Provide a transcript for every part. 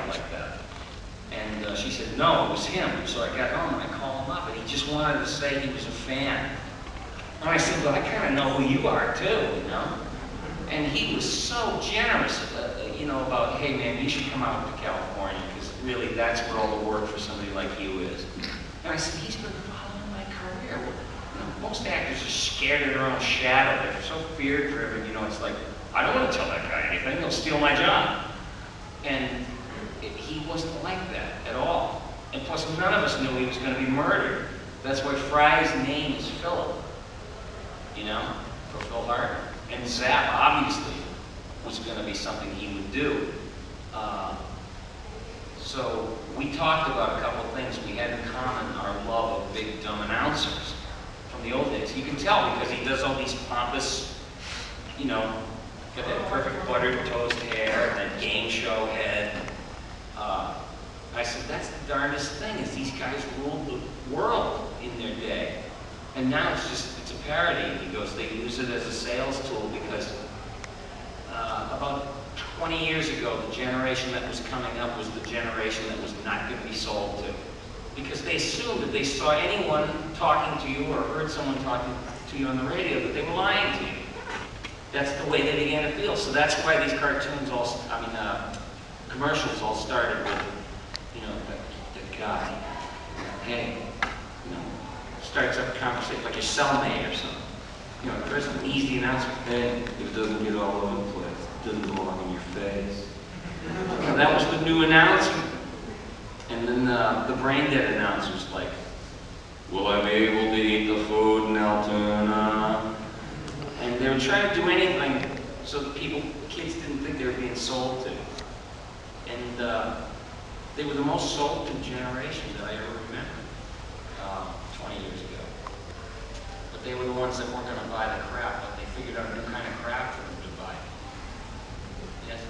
out like that. And she said, no, it was him. So I got home and I called him up and he just wanted to say he was a fan. And I said, well, I kind of know who you are too, you know? And he was so generous, you know, about, hey man, you should come out to California because really that's where all the work for somebody like you is. And I said, he's been following my career. Well, you know, most actors are scared of their own shadow. They're so fear-driven, you know, it's like, I don't want to tell that guy anything, he'll steal my job. And he wasn't like that at all. And plus, none of us knew he was going to be murdered. That's why Fry's name is Philip, you know, for Phil Hartman. And Zap, obviously, was going to be something he would do. So we talked about a couple of things we had in common, our love of big, dumb announcers from the old days. You can tell because he does all these pompous, you know, got that perfect buttered toast hair and that game show head. I said, that's the darndest thing, is these guys ruled the world in their day. And now it's a parody. He goes, they use it as a sales tool because about 20 years ago, the generation that was coming up was the generation that was not going to be sold to. Because they assumed that they saw anyone talking to you or heard someone talking to you on the radio that they were lying to you. That's the way they began to feel. So that's why these cartoons all, commercials all started with, you know, the guy, hey, you know, starts up a conversation like your cellmate or something. You know, there's an easy announcement. Hey, it doesn't get all over the place. It doesn't belong in your face. You know, that was the new announcement. And then the brain dead announcers like, will I be able to eat the food in Altoona? And they were trying to do anything so that kids didn't think they were being sold to. And they were the most sold to generation that I ever remember 20 years ago. But they were the ones that weren't going to buy the crap, but they figured out a new kind of crap for them to buy. Yes?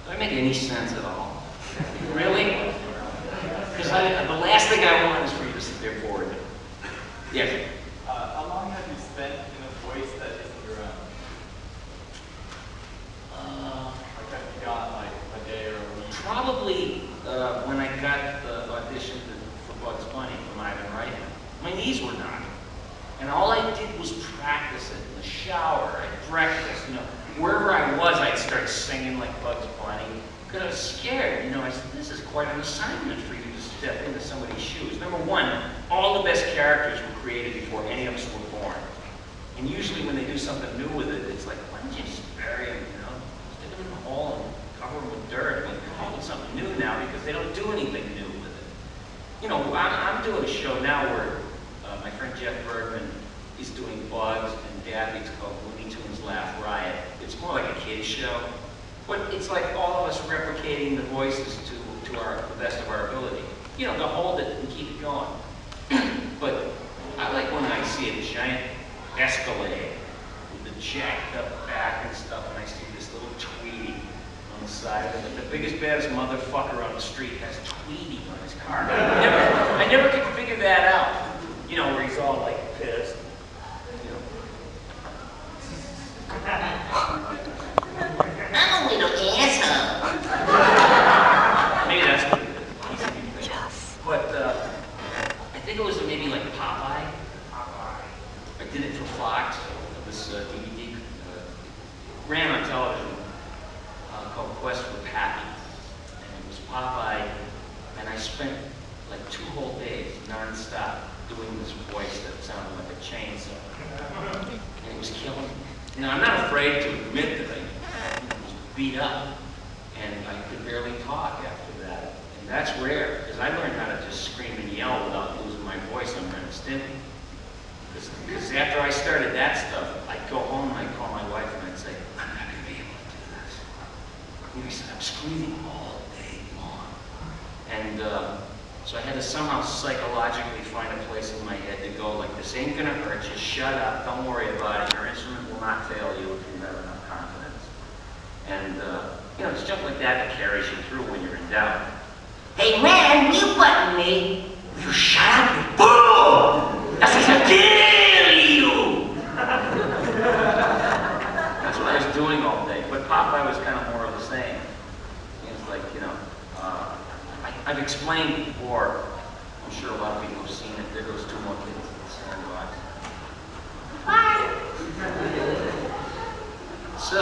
Does that make any sense at all? Really? Because the last thing I want is for you to sit there bored. Yes? How long have you spent in a voice that isn't your own? Like, have you got like a day or a week? Probably when I got the audition for Bugs Bunny from Ivan Reitman. My knees were knocking. And all I did was practice it in the shower, at breakfast, you know. Wherever I was, I'd start singing like Bugs Bunny. Because I was scared, you know. I said, this is quite an assignment for you to step into somebody's shoes. Number one, all the best characters were created before any of us were born. And usually when they do something new with it, it's like, why don't you just bury them, you know? Stick them in the hole and cover them with dirt. I mean, come up with something new now because they don't do anything new with it. You know, I'm doing a show now where my friend Jeff Bergman is doing Bugs and Daffy. It's called Looney Tunes Laugh Riot. It's more like a kid's show. But it's like all of us replicating the voices to the best of our ability. You know, to hold it and keep it going. But I like when I see a giant Escalade with the jacked up back and stuff, and I see this little Tweety on the side of it. The biggest, baddest motherfucker on the street has Tweety on his car. I never could figure that out. You know, where he's all like pissed. You know. I'm a little asshole. Maybe that's what it is. Yes. But I think it was maybe like Popeye. I did it for Fox. This DVD ran on television called Quest for Pappy. And it was Popeye, and I spent like 2 whole days non-stop doing this voice that sounded like a chainsaw. And it was killing me. Now, I'm not afraid to admit that I was beat up, and I could barely talk after that. And that's rare, because I learned how to just scream and yell without losing my voice on Ren and Stimpy. Because after I started that stuff, I'd go home and I'd call my wife and I'd say, I'm not going to be able to do this. And he said, I'm screaming all day long. And so I had to somehow psychologically find a place in my head to go like, this ain't going to hurt you, shut up, don't worry about it, your instrument will not fail you if you have enough confidence. And, you know, it's stuff like that that carries you through when you're in doubt. Hey, man, will you button me? You shut up, you fool! That's what I dare you! That's what I was doing all day. But Popeye was kind of more of the same. He was like, you know, I've explained before, I'm sure a lot of people have seen it, there goes 2 more kids in the sandbox. So,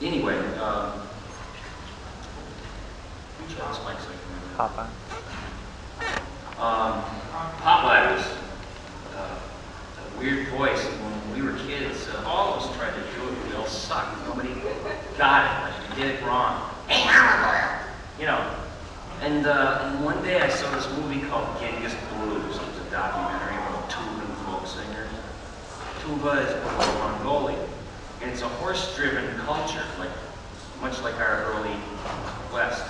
anyway, who chose Mike's like? Popeye. Popeye was a weird voice. When we were kids, all of us tried to do it, but we all sucked. Nobody got it. Like, we did it wrong. Hey, you know. And one day I saw this movie called Genghis Blues. It was a documentary about tuba and folk singers. Tuba is Mongolian, and it's a horse-driven culture, much like our early West,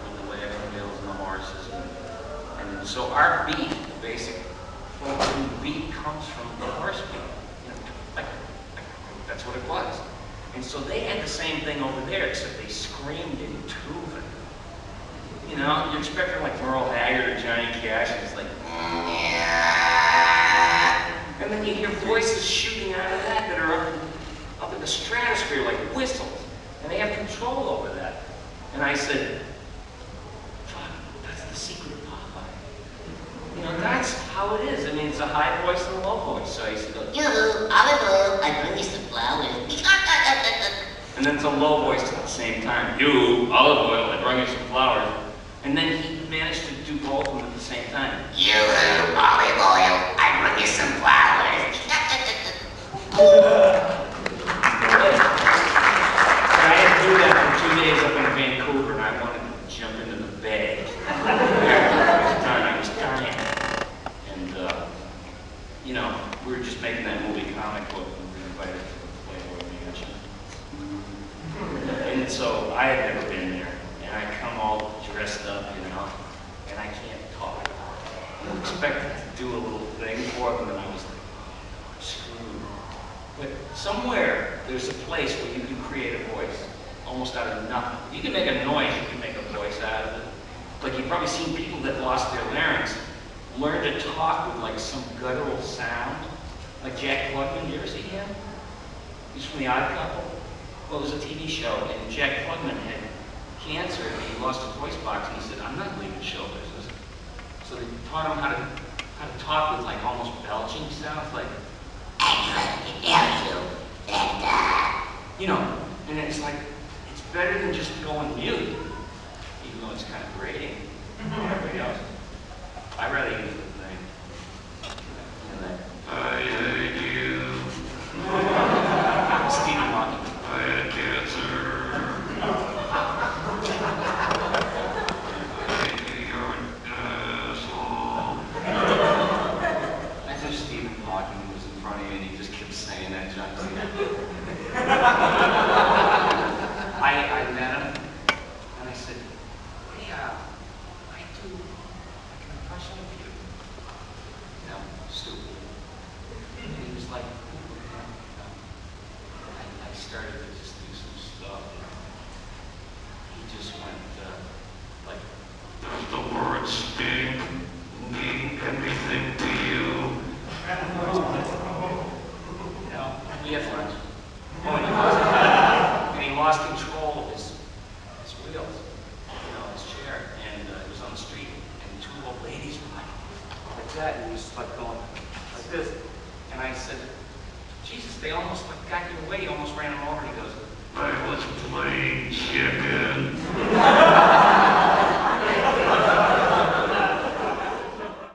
with the wagon wheels and the horses. And so our beat, the basic folk beat, comes from the horse beat. You know, that's what it was. And so they had the same thing over there, except they screamed in tuba. You know, you're expecting like Merle Haggard or Johnny Cash, and it's like, and then you hear voices shooting out of that are up in the stratosphere like whistles, and they have control over that. And I said, fuck, that's the secret of Popeye. You know, that's how it is. I mean, it's a high voice and a low voice. So I used to go, yoo-hoo, Oliver, I bring you some flowers. And then it's a low voice at the same time. You, olive oil, I bring you some flowers. And then he managed to do both of them at the same time. You, olive oil, I bring you some flowers. And I had to do that for 2 days up in Vancouver, and I wanted to jump into the bay. After I was dying. And, you know, we were just making that movie comic book, and we were invited to the Playboy Mansion. And so I had never been there. And I come all dressed up, you know, and I can't talk. I expected to do a little thing for them, and I was like, oh, I'm screwed. But somewhere, there's a place where you can create a voice, almost out of nothing. You can make a noise, you can make a voice out of it. Like, you've probably seen people that lost their larynx learn to talk with, like, some guttural sound. Like Jack Klugman, you ever see him? He's from The Odd Couple. Well, it was a TV show, and Jack Klugman had cancer, and he lost his voice box, and he said, I'm not leaving show business. So they taught him how to talk with like almost belching sounds, like, I'm trying to tell you that, you know, and it's like, it's better than just going mute, even though it's kind of grating for everybody else. I'd rather use the thing. And then, I hate you. Stevie Wonder. I had cancer. I met him, and I said, hey, I do like an impression of you. You know, stupid. And he was like, I started to just do some stuff. He just went, like, does the word stink mean anything to you? You know, we had lunch. And he lost control of his wheels, you know, his chair, and it was on the street, and 2 old ladies were like that, and he was like going like this, and I said, Jesus, they almost like got you away, he almost ran him over, and he goes, I was playing chicken.